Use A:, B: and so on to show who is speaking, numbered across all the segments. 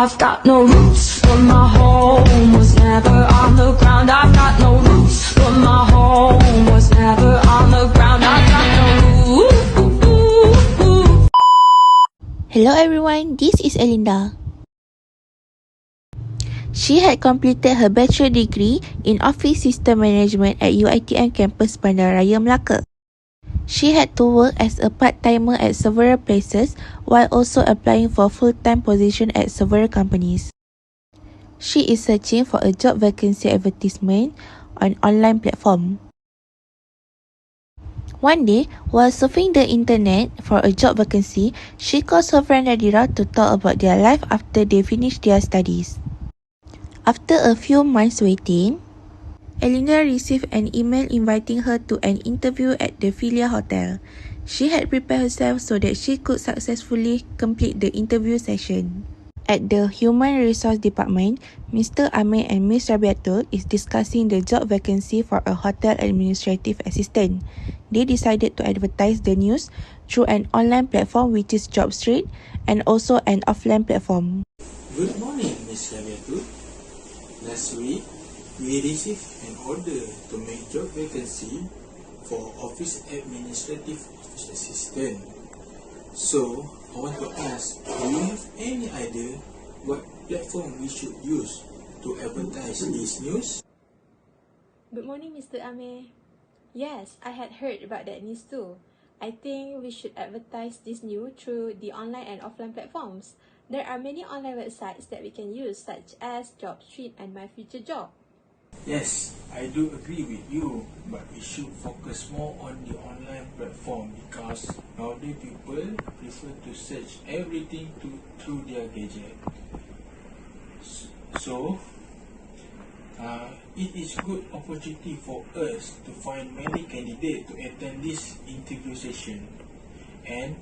A: I've got no roots, but my home was never on the ground. I've got no roots, but my home was never on the ground. I've got no roots.
B: Hello everyone, this is Elinda. She had completed her bachelor degree in Office System Management at UiTM campus Bandaraya Melaka. She had to work as a part-timer at several places while also applying for full-time position at several companies. She is searching for a job vacancy advertisement on online platform. One day, while surfing the internet for a job vacancy, she calls her friend Nadira to talk about their life after they finish their studies. After a few months waiting, Elinda received an email inviting her to an interview at the Filia Hotel. She had prepared herself so that she could successfully complete the interview session. At the Human Resource Department, Mr. Amir and Ms. Rabiatul is discussing the job vacancy for a hotel administrative assistant. They decided to advertise the news through an online platform which is JobStreet and also an offline platform.
C: Good morning, Ms. Rabiatul. Last week, we received an order to make job vacancy for office administrative office assistant. So, I want to ask, do you have any idea what platform we should use to advertise this news?
D: Good morning, Mr. Amir. Yes, I had heard about that news too. I think we should advertise this news through the online and offline platforms. There are many online websites that we can use, such as JobStreet and My Future Job.
C: Yes, I do agree with you, but we should focus more on the online platform because nowadays people prefer to search everything through their gadget. So, it is good opportunity for us to find many candidates to attend this interview session, and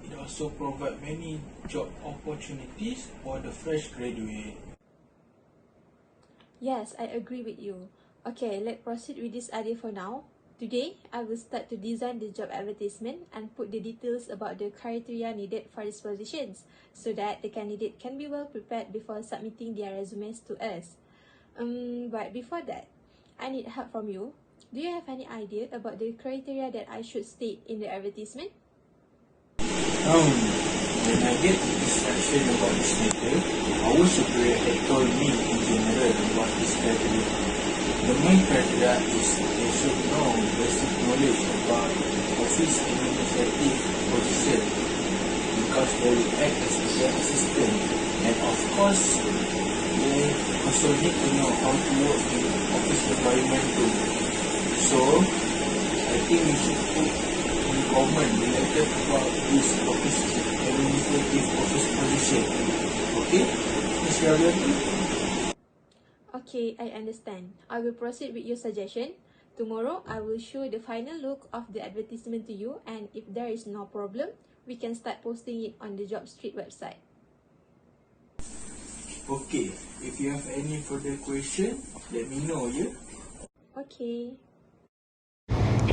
C: it also provides many job opportunities for the fresh graduate.
D: Yes, I agree with you. Okay, let's proceed with this idea for now. Today, I will start to design the job advertisement and put the details about the criteria needed for these positions so that the candidate can be well prepared before submitting their resumes to us. But before that, I need help from you. Do you have any idea about the criteria that I should state in the advertisement?
C: When I get instruction about this matter, our superior had told me in general about this criteria. The main criteria is they should know basic knowledge about office administrative position because they will act as their assistant, and of course they also need to know how to work in office environment too. So I think we should put in common related about this office administrative office position. Okay, Ms. Rabiatul?
D: Okay, I understand. I will proceed with your suggestion. Tomorrow, I will show the final look of the advertisement to you, and if there is no problem, we can start posting it on the JobStreet website.
C: Okay, if you have any further question, let me know, yeah?
D: Okay.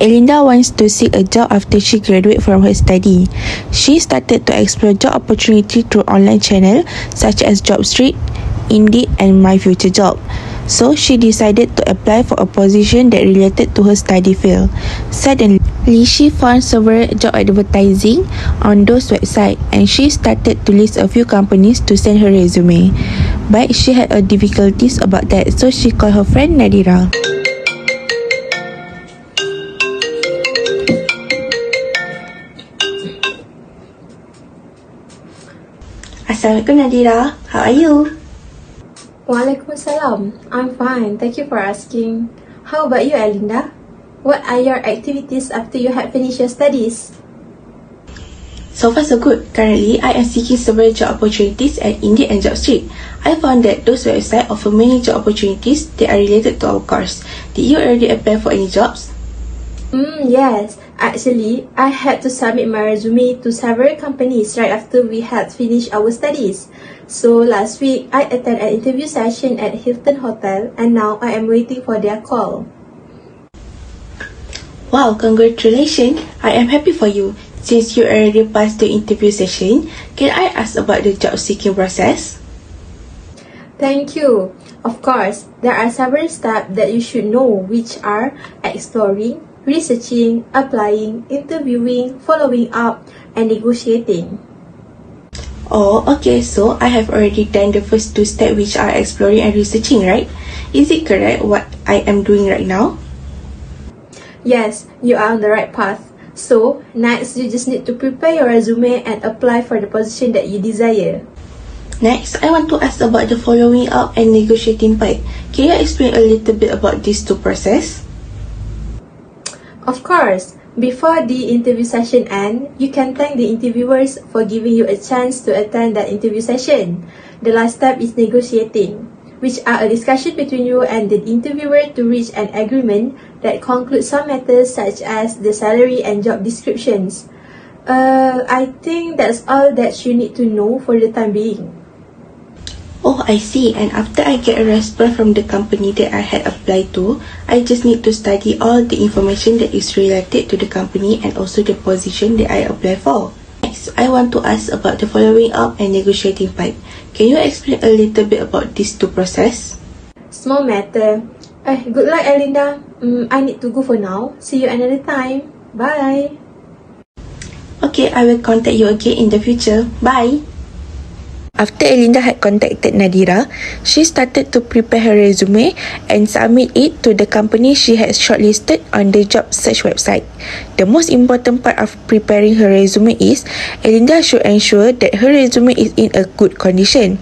B: Elinda wants to seek a job after she graduated from her study. She started to explore job opportunity through online channels such as JobStreet, Indeed and My Future Job. So she decided to apply for a position that related to her study field. Suddenly, she found several job advertising on those websites and she started to list a few companies to send her resume. But she had difficulties about that, so she called her friend Nadira. Assalamualaikum Nadira, how are you?
D: Waalaikumsalam. I'm fine. Thank you for asking. How about you, Elinda? What are your activities after you have finished your studies?
B: So far so good. Currently, I am seeking several job opportunities at Indeed and JobStreet. I found that those websites offer many job opportunities that are related to our course. Did you already apply for any jobs?
D: Yes. Actually, I had to submit my resume to several companies right after we had finished our studies. So last week, I attended an interview session at Hilton Hotel and now I am waiting for their call.
B: Wow, congratulations! I am happy for you. Since you already passed the interview session, can I ask about the job seeking process?
D: Thank you. Of course, there are several steps that you should know, which are exploring, researching, applying, interviewing, following up, and negotiating.
B: Oh, okay, so I have already done the first two steps, which are exploring and researching, right? Is it correct what I am doing right now?
D: Yes, you are on the right path. So, next you just need to prepare your resume and apply for the position that you desire.
B: Next, I want to ask about the following up and negotiating part. Can you explain a little bit about these two processes?
D: Of course, before the interview session ends, you can thank the interviewers for giving you a chance to attend that interview session. The last step is negotiating, which are a discussion between you and the interviewer to reach an agreement that concludes some matters such as the salary and job descriptions. I think that's all that you need to know for the time being.
B: Oh, I see. And after I get a response from the company that I had applied to, I just need to study all the information that is related to the company and also the position that I apply for. Next, I want to ask about the following up and negotiating part. Can you explain a little bit about these two processes?
D: Small matter. Good luck, Elinda. I need to go for now. See you another time. Bye.
B: Okay, I will contact you again in the future. Bye. After Elinda had contacted Nadira, she started to prepare her resume and submit it to the company she had shortlisted on the job search website. The most important part of preparing her resume is Elinda should ensure that her resume is in a good condition.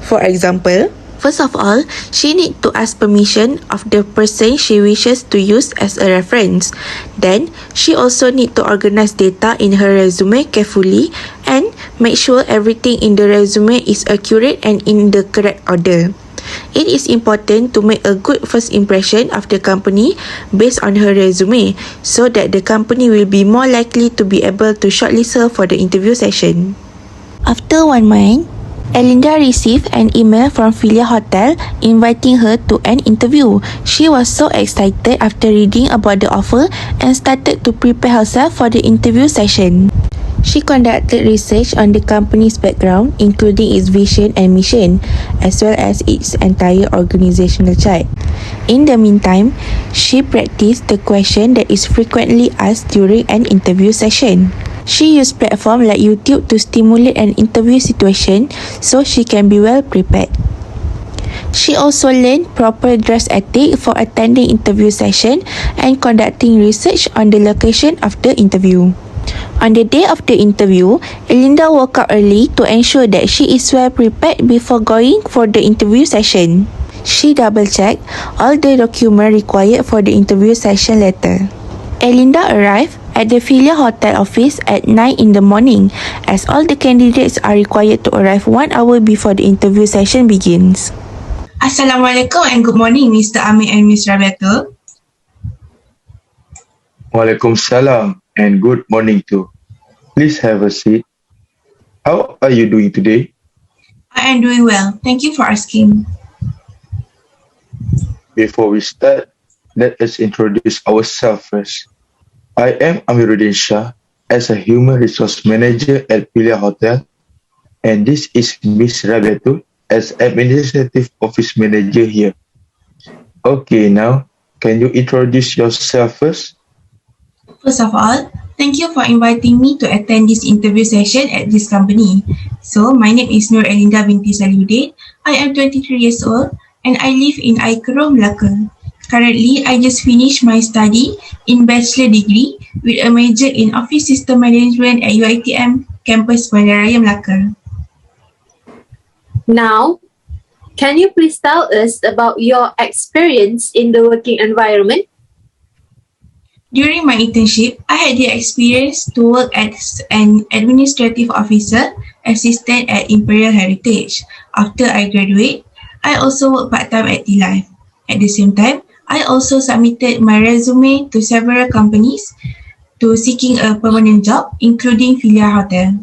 B: For example, first of all, she needs to ask permission of the person she wishes to use as a reference. Then, she also needs to organize data in her resume carefully and make sure everything in the resume is accurate and in the correct order. It is important to make a good first impression of the company based on her resume so that the company will be more likely to be able to shortlist her for the interview session. After 1 month, Elinda received an email from Filia Hotel inviting her to an interview. She was so excited after reading about the offer and started to prepare herself for the interview session. She conducted research on the company's background, including its vision and mission, as well as its entire organizational chart. In the meantime, she practiced the question that is frequently asked during an interview session. She used platforms like YouTube to stimulate an interview situation so she can be well prepared. She also learned proper dress etiquette for attending interview session and conducting research on the location of the interview. On the day of the interview, Elinda woke up early to ensure that she is well prepared before going for the interview session. She double-checked all the documents required for the interview session later. Elinda arrived at the Filia Hotel office at 9 in the morning, as all the candidates are required to arrive 1 hour before the interview session begins. Assalamualaikum and good morning, Mr. Amir and Ms. Rabiatul.
E: Waalaikumsalam and good morning too. Please have a seat. How are you doing today?
B: I am doing well. Thank you for asking.
E: Before we start, let us introduce ourselves first. I am Amiruddin Shah as a Human Resource Manager at Filia Hotel, and this is Ms. Rabiatul as Administrative Office Manager here. Okay, now, can you introduce yourself first?
B: First of all, thank you for inviting me to attend this interview session at this company. So, my name is Nur Elinda binti Salihuddin. I am 23 years old and I live in Aikro, Melaka. Currently, I just finished my study in bachelor degree with a major in Office System Management at UiTM campus Bandaraya, Melaka.
D: Now, can you please tell us about your experience in the working environment?
B: During my internship, I had the experience to work as an administrative officer assistant at Imperial Heritage. After I graduate, I also worked part-time at T-Life. At the same time, I also submitted my resume to several companies to seeking a permanent job, including Filia Hotel.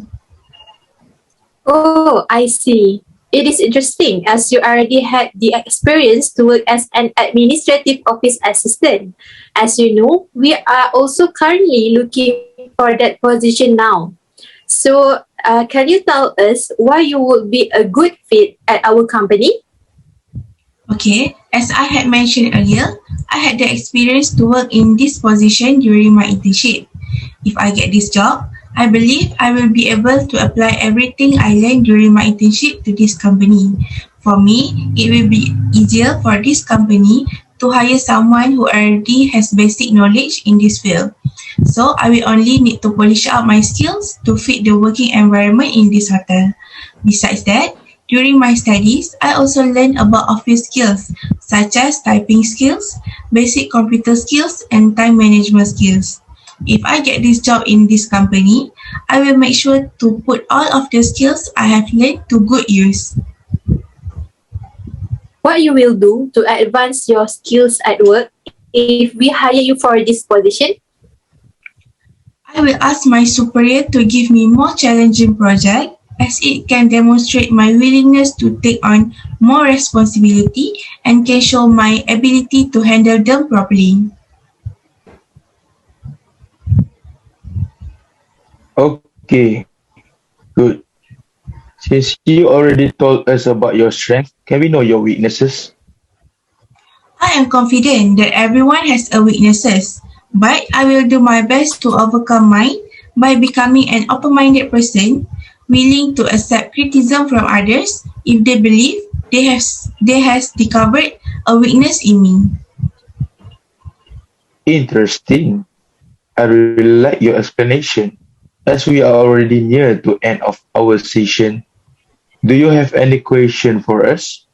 D: Oh, I see. It is interesting as you already had the experience to work as an administrative office assistant. As you know, we are also currently looking for that position now. So, can you tell us why you would be a good fit at our company?
B: Okay, as I had mentioned earlier, I had the experience to work in this position during my internship. If I get this job, I believe I will be able to apply everything I learned during my internship to this company. For me, it will be easier for this company to hire someone who already has basic knowledge in this field. So I will only need to polish up my skills to fit the working environment in this hotel. Besides that, during my studies, I also learned about office skills such as typing skills, basic computer skills, and time management skills. If I get this job in this company, I will make sure to put all of the skills I have learned to good use.
D: What you will do to advance your skills at work if we hire you for this position?
B: I will ask my superior to give me more challenging project as it can demonstrate my willingness to take on more responsibility and can show my ability to handle them properly.
E: Okay, good. Since you already told us about your strength, can we know your weaknesses?
B: I am confident that everyone has a weaknesses, but I will do my best to overcome mine by becoming an open-minded person, willing to accept criticism from others if they believe they has discovered a weakness in me.
E: Interesting. I really like your explanation. As we are already near to end of our session, do you have any question for us?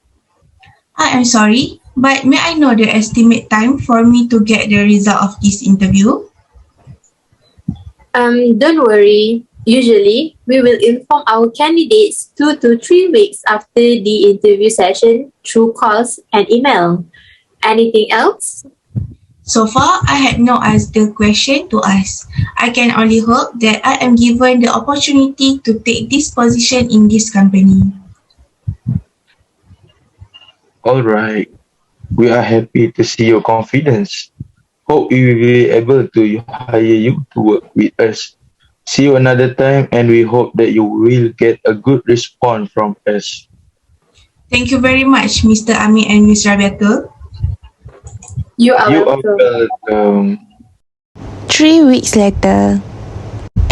B: I am sorry, but may I know the estimate time for me to get the result of this interview?
D: Don't worry. Usually, we will inform our candidates 2 to 3 weeks after the interview session through calls and email. Anything else?
B: So far, I had no other question to ask. I can only hope that I am given the opportunity to take this position in this company.
E: All right. We are happy to see your confidence. Hope we will be able to hire you to work with us. See you another time and we hope that you will get a good response from us.
B: Thank you very much, Mr. Amin and Ms. Rabiatul.
D: You are
E: You are
D: welcome.
E: welcome.
B: 3 weeks later,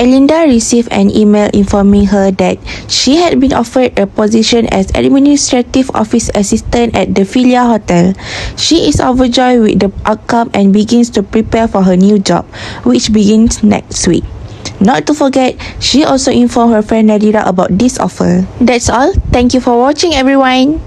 B: Elinda received an email informing her that she had been offered a position as administrative office assistant at the Filia Hotel. She is overjoyed with the outcome and begins to prepare for her new job, which begins next week. Not to forget, she also informed her friend Nadira about this offer. That's all. Thank you for watching, everyone.